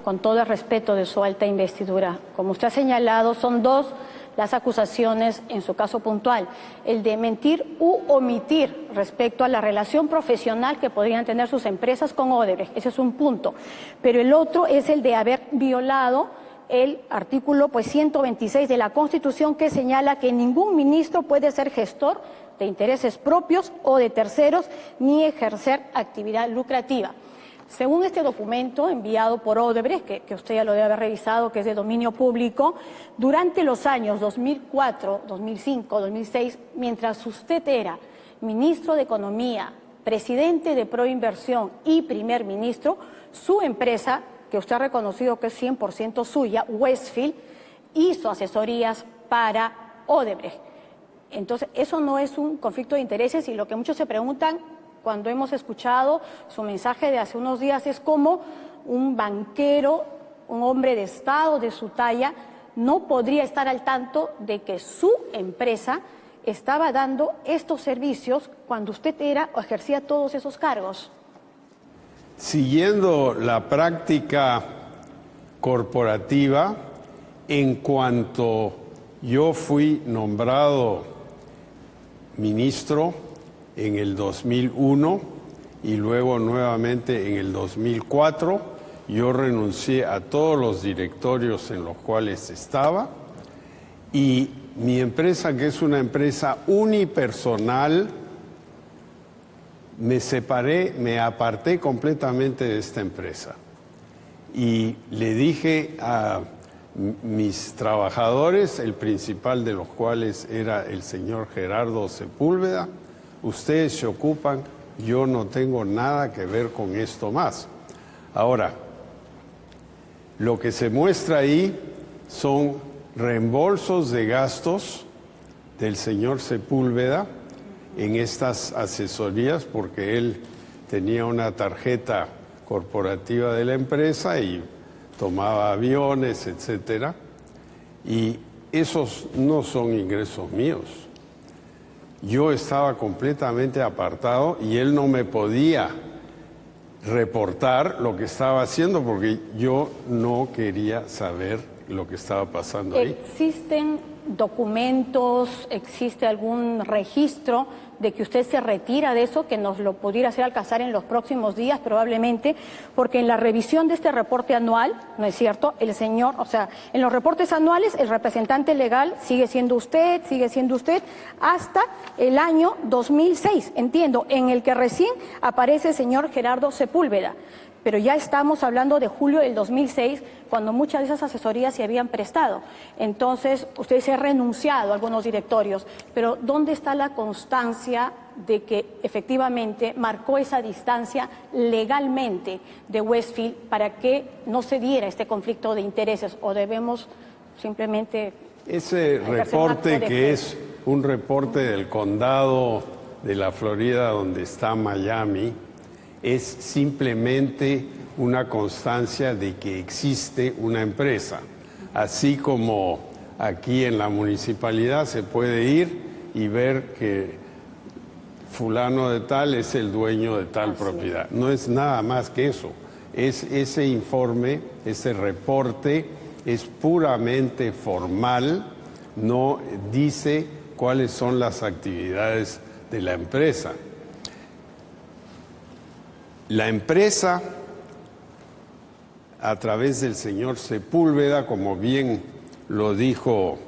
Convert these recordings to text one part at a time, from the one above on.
con todo el respeto de su alta investidura. Como usted ha señalado, son dos las acusaciones en su caso puntual, el de mentir u omitir respecto a la relación profesional que podrían tener sus empresas con Odebrecht, ese es un punto, pero el otro es el de haber violado el artículo 126 de la Constitución, que señala que ningún ministro puede ser gestor de intereses propios o de terceros ni ejercer actividad lucrativa. Según este documento enviado por Odebrecht, que usted ya lo debe haber revisado, que es de dominio público, durante los años 2004, 2005, 2006, mientras usted era ministro de Economía, presidente de Proinversión y primer ministro, su empresa, que usted ha reconocido que es 100% suya, Westfield, hizo asesorías para Odebrecht. Entonces, eso no es un conflicto de intereses, y lo que muchos se preguntan cuando hemos escuchado su mensaje de hace unos días es cómo un banquero, un hombre de Estado de su talla, no podría estar al tanto de que su empresa estaba dando estos servicios cuando usted era o ejercía todos esos cargos. Siguiendo la práctica corporativa, en cuanto yo fui nombrado ministro en el 2001 y luego nuevamente en el 2004, yo renuncié a todos los directorios en los cuales estaba, y mi empresa, que es una empresa unipersonal, me separé, me aparté completamente de esta empresa y le dije a mis trabajadores, el principal de los cuales era el señor Gerardo Sepúlveda: ustedes se ocupan, yo no tengo nada que ver con esto más. Ahora, lo que se muestra ahí son reembolsos de gastos del señor Sepúlveda en estas asesorías, porque él tenía una tarjeta corporativa de la empresa y tomaba aviones, etcétera, y esos no son ingresos míos. Yo estaba completamente apartado y él no me podía reportar lo que estaba haciendo porque yo no quería saber lo que estaba pasando ahí. ¿Existen documentos, existe algún registro de que usted se retira de eso, que nos lo pudiera hacer alcanzar en los próximos días probablemente? Porque en la revisión de este reporte anual, ¿no es cierto?, el señor, o sea, en los reportes anuales el representante legal sigue siendo usted hasta el año 2006, entiendo, en el que recién aparece el señor Gerardo Sepúlveda. Pero ya estamos hablando de julio del 2006, cuando muchas de esas asesorías se habían prestado. Entonces, usted se ha renunciado a algunos directorios, pero ¿dónde está la constancia de que efectivamente marcó esa distancia legalmente de Westfield para que no se diera este conflicto de intereses? ¿O debemos simplemente... Ese reporte, que es un reporte del condado de la Florida, donde está Miami, es simplemente una constancia de que existe una empresa. Así como aquí en la municipalidad se puede ir y ver que fulano de tal es el dueño de tal propiedad. No es nada más que eso. Es ese informe, ese reporte es puramente formal, no dice cuáles son las actividades de la empresa. La empresa, a través del señor Sepúlveda, como bien lo dijo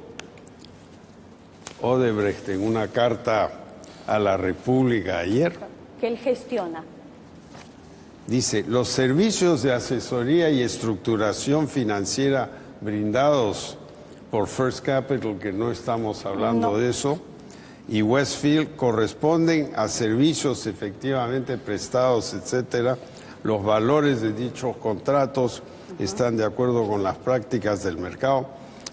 Odebrecht en una carta a la República ayer, que él gestiona. Dice: los servicios de asesoría y estructuración financiera brindados por First Capital, que no estamos hablando de eso, y Westfield corresponden a servicios efectivamente prestados, etcétera. Los valores de dichos contratos están de acuerdo con las prácticas del mercado.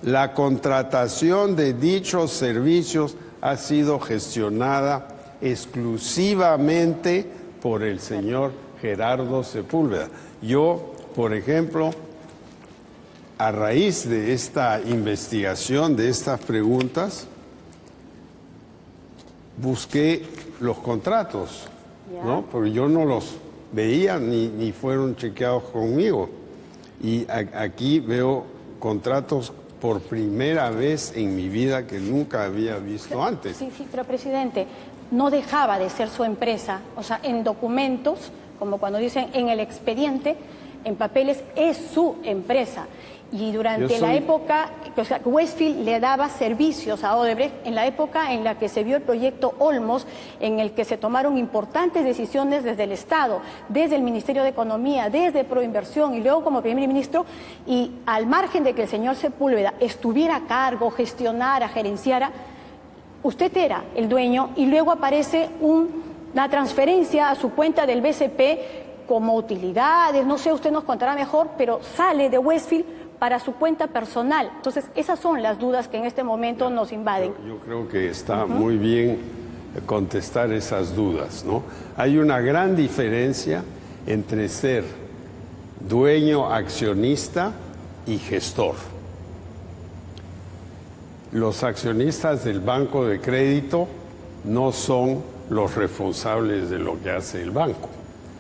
La contratación de dichos servicios ha sido gestionada exclusivamente por el señor Gerardo Sepúlveda. Yo, por ejemplo, a raíz de esta investigación, de estas preguntas, busqué los contratos, ¿no? Porque yo no los veía ni fueron chequeados conmigo. Y aquí veo contratos por primera vez en mi vida que nunca había visto antes. Sí, pero presidente, no dejaba de ser su empresa, o sea, en documentos, como cuando dicen en el expediente, en papeles, es su empresa. Y durante la época, o sea, Westfield le daba servicios a Odebrecht en la época en la que se vio el proyecto Olmos, en el que se tomaron importantes decisiones desde el Estado, desde el Ministerio de Economía, desde Proinversión y luego como primer ministro, y al margen de que el señor Sepúlveda estuviera a cargo, gestionara, gerenciara, usted era el dueño y luego aparece una transferencia a su cuenta del BCP como utilidades, no sé, usted nos contará mejor, pero sale de Westfield para su cuenta personal. Entonces, esas son las dudas que en este momento nos invaden. Yo creo que está muy bien contestar esas dudas, ¿no? Hay una gran diferencia entre ser dueño, accionista y gestor. Los accionistas del banco de crédito no son los responsables de lo que hace el banco.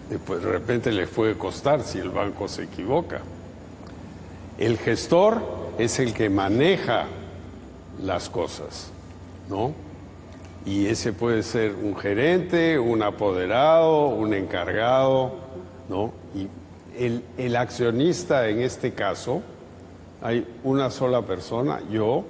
Después, de repente les puede costar si el banco se equivoca. El gestor es el que maneja las cosas, ¿no? Y ese puede ser un gerente, un apoderado, un encargado, ¿no? Y el accionista en este caso, hay una sola persona, yo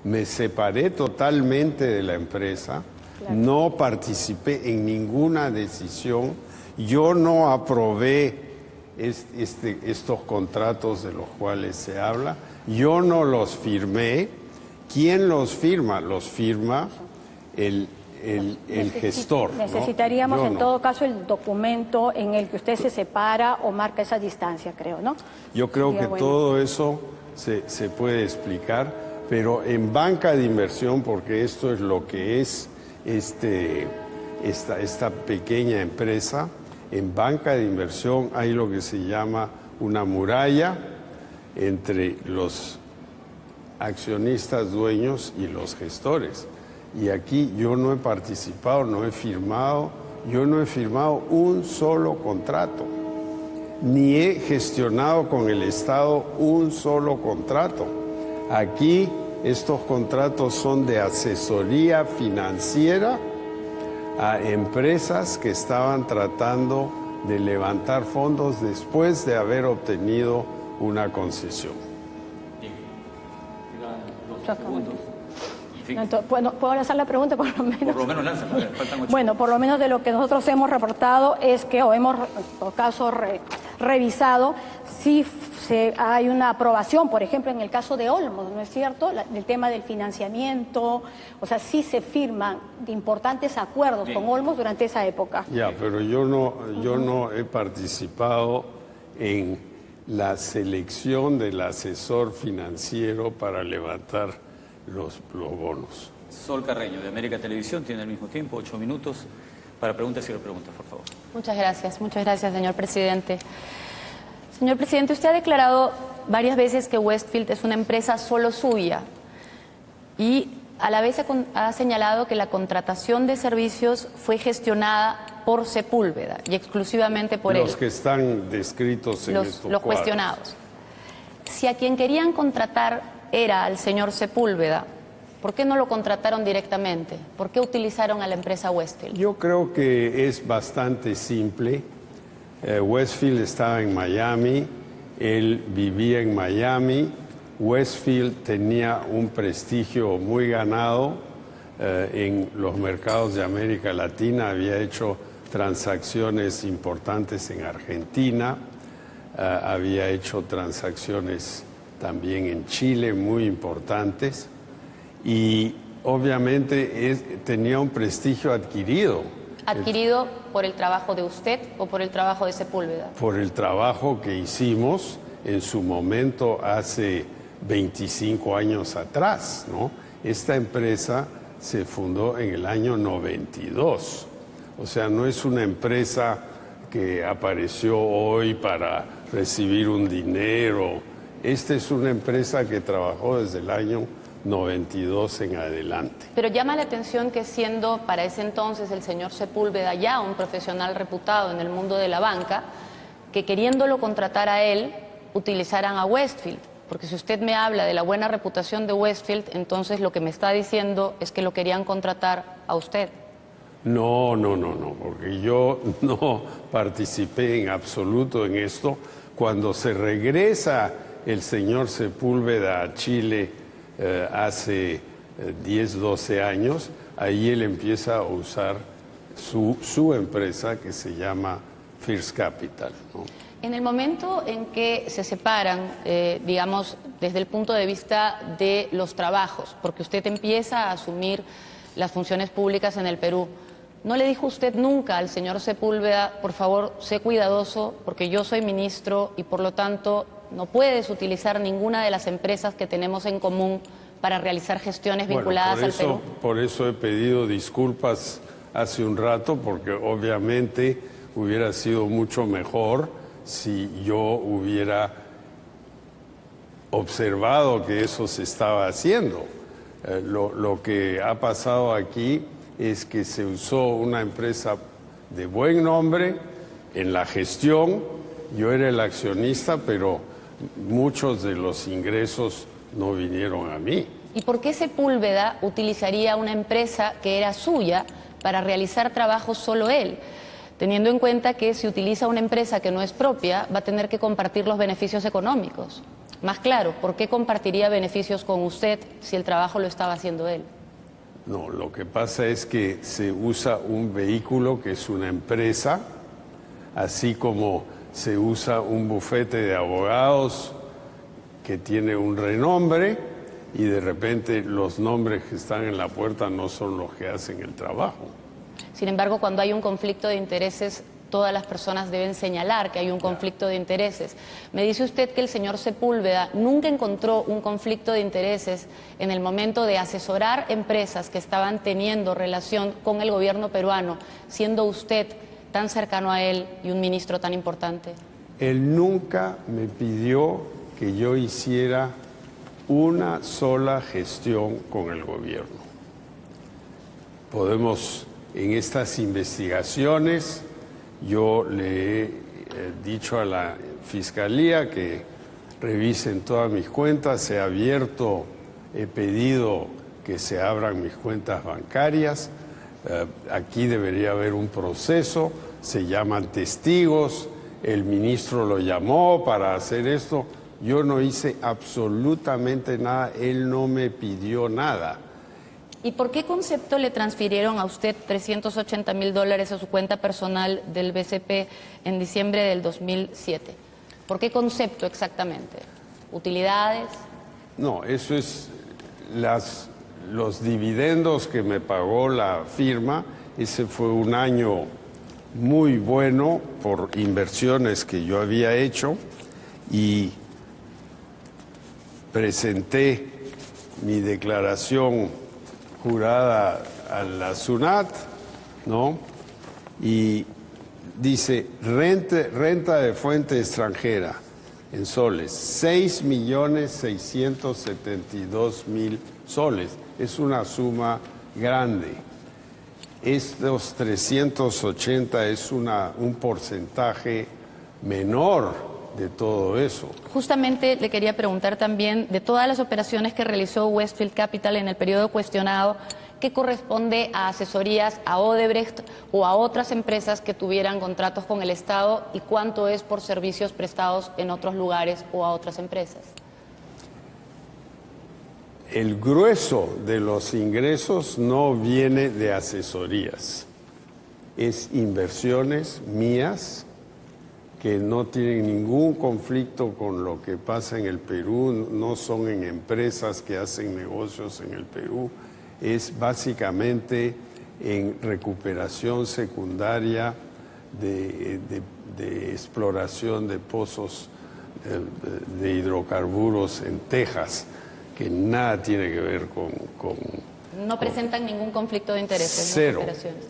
me separé totalmente de la empresa, no participé en ninguna decisión, yo no aprobé estos contratos de los cuales se habla, yo no los firmé. ¿Quién los firma? Los firma el gestor, ¿no? Necesitaríamos en todo caso el documento en el que usted se separa o marca esa distancia, creo, ¿no? Yo creo que todo eso se puede explicar, pero en banca de inversión, porque esto es lo que es esta pequeña empresa, en banca de inversión hay lo que se llama una muralla entre los accionistas dueños y los gestores. Y aquí yo no he participado, no he firmado, yo no he firmado un solo contrato, ni he gestionado con el Estado un solo contrato. Aquí estos contratos son de asesoría financiera a empresas que estaban tratando de levantar fondos después de haber obtenido una concesión. ¿Puedo lanzar la pregunta por lo menos? Por lo menos lanza, faltan 8. Bueno, por lo menos de lo que nosotros hemos reportado es que, o hemos, en todo caso, revisado, si hay una aprobación, por ejemplo, en el caso de Olmos, ¿no es cierto? El tema del financiamiento, o sea, sí se firman importantes acuerdos con Olmos durante esa época. Ya, pero yo no he participado en la selección del asesor financiero para levantar los bonos. Sol Carreño, de América Televisión, tiene al mismo tiempo 8 minutos para preguntas y repreguntas, por favor. Muchas gracias, señor presidente. Señor presidente, usted ha declarado varias veces que Westfield es una empresa solo suya y a la vez ha señalado que la contratación de servicios fue gestionada por Sepúlveda y exclusivamente por él. Los que están descritos en estos los cuestionados. Si a quien querían contratar era al señor Sepúlveda, ¿por qué no lo contrataron directamente? ¿Por qué utilizaron a la empresa Westfield? Yo creo que es bastante simple. Westfield estaba en Miami, él vivía en Miami, Westfield tenía un prestigio muy ganado en los mercados de América Latina, había hecho transacciones importantes en Argentina, había hecho transacciones también en Chile muy importantes y obviamente tenía un prestigio adquirido. ¿Adquirido por el trabajo de usted o por el trabajo de Sepúlveda? Por el trabajo que hicimos en su momento hace 25 años atrás, ¿no? Esta empresa se fundó en el año 92, o sea, no es una empresa que apareció hoy para recibir un dinero. Esta es una empresa que trabajó desde el año 92 en adelante. Pero llama la atención que siendo para ese entonces el señor Sepúlveda ya un profesional reputado en el mundo de la banca, que queriéndolo contratar a él, utilizaran a Westfield. Porque si usted me habla de la buena reputación de Westfield, entonces lo que me está diciendo es que lo querían contratar a usted. No, porque yo no participé en absoluto en esto. Cuando se regresa el señor Sepúlveda a Chile hace 10, 12 años, ahí él empieza a usar su empresa que se llama First Capital, ¿no? En el momento en que se separan, digamos, desde el punto de vista de los trabajos, porque usted empieza a asumir las funciones públicas en el Perú, ¿no le dijo usted nunca al señor Sepúlveda, por favor, sé cuidadoso, porque yo soy ministro y por lo tanto no puedes utilizar ninguna de las empresas que tenemos en común para realizar gestiones vinculadas al Perú? Por eso he pedido disculpas hace un rato, porque obviamente hubiera sido mucho mejor si yo hubiera observado que eso se estaba haciendo. Lo que ha pasado aquí es que se usó una empresa de buen nombre en la gestión. Yo era el accionista, pero muchos de los ingresos no vinieron a mí. ¿Y por qué Sepúlveda utilizaría una empresa que era suya para realizar trabajo solo él? Teniendo en cuenta que si utiliza una empresa que no es propia, va a tener que compartir los beneficios económicos. Más claro, ¿por qué compartiría beneficios con usted si el trabajo lo estaba haciendo él? No, lo que pasa es que se usa un vehículo que es una empresa, así como se usa un bufete de abogados que tiene un renombre y de repente los nombres que están en la puerta no son los que hacen el trabajo. Sin embargo, cuando hay un conflicto de intereses, todas las personas deben señalar que hay un conflicto de intereses. Me dice usted que el señor Sepúlveda nunca encontró un conflicto de intereses en el momento de asesorar empresas que estaban teniendo relación con el gobierno peruano, siendo usted tan cercano a él y un ministro tan importante. Él nunca me pidió que yo hiciera una sola gestión con el gobierno. Podemos, en estas investigaciones, yo le he dicho a la Fiscalía que revisen todas mis cuentas, he pedido que se abran mis cuentas bancarias, aquí debería haber un proceso, se llaman testigos, el ministro lo llamó para hacer esto, yo no hice absolutamente nada, él no me pidió nada. ¿Y por qué concepto le transfirieron a usted $380.000 a su cuenta personal del BCP en diciembre del 2007? ¿Por qué concepto exactamente? ¿Utilidades? No, eso es los dividendos que me pagó la firma. Ese fue un año muy bueno por inversiones que yo había hecho y presenté mi declaración jurada a la SUNAT, ¿no? Y dice renta de fuente extranjera en soles, 6.672.000 soles. Es una suma grande. Estos 380 es un porcentaje menor de todo eso. Justamente le quería preguntar también de todas las operaciones que realizó Westfield Capital en el periodo cuestionado, ¿qué corresponde a asesorías a Odebrecht o a otras empresas que tuvieran contratos con el Estado y cuánto es por servicios prestados en otros lugares o a otras empresas? El grueso de los ingresos no viene de asesorías, es inversiones mías que no tienen ningún conflicto con lo que pasa en el Perú, no son en empresas que hacen negocios en el Perú, es básicamente en recuperación secundaria de exploración de pozos de hidrocarburos en Texas, que nada tiene que ver con no presentan ningún conflicto de intereses. Cero. En las operaciones.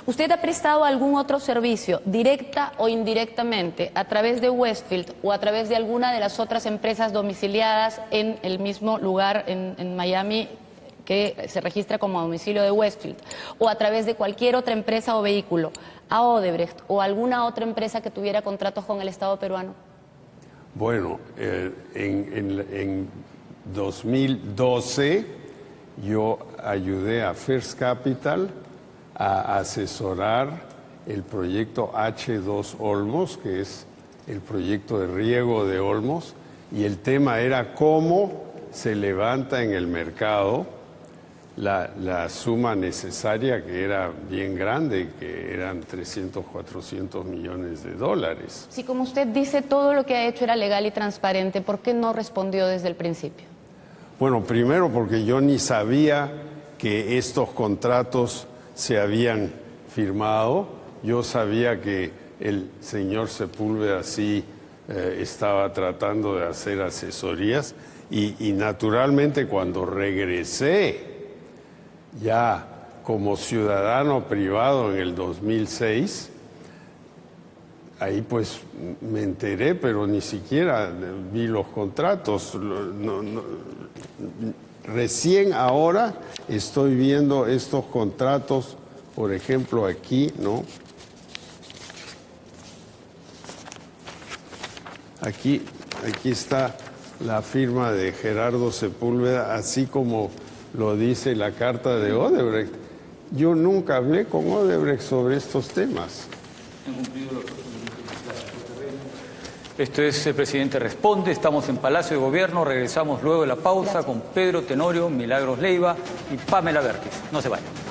¿Usted ha prestado algún otro servicio, directa o indirectamente, a través de Westfield o a través de alguna de las otras empresas domiciliadas en el mismo lugar en Miami que se registra como domicilio de Westfield, o a través de cualquier otra empresa o vehículo, a Odebrecht o alguna otra empresa que tuviera contratos con el Estado peruano? Bueno, en 2012 yo ayudé a First Capital a asesorar el proyecto H2 Olmos, que es el proyecto de riego de Olmos, y el tema era cómo se levanta en el mercado la suma necesaria, que era bien grande, que eran 300, 400 millones de dólares. Si como usted dice todo lo que ha hecho era legal y transparente, ¿por qué no respondió desde el principio? Bueno, primero porque yo ni sabía que estos contratos se habían firmado. Yo sabía que el señor Sepúlveda sí estaba tratando de hacer asesorías y naturalmente cuando regresé ya como ciudadano privado en el 2006, ahí pues me enteré, pero ni siquiera vi los contratos. Recién ahora estoy viendo estos contratos, por ejemplo aquí, ¿no? Aquí está la firma de Gerardo Sepúlveda, así como lo dice la carta de Odebrecht. Yo nunca hablé con Odebrecht sobre estos temas. Esto es El Presidente Responde. Estamos en Palacio de Gobierno. Regresamos luego de la pausa con Pedro Tenorio, Milagros Leiva y Pamela Vértiz. No se vayan.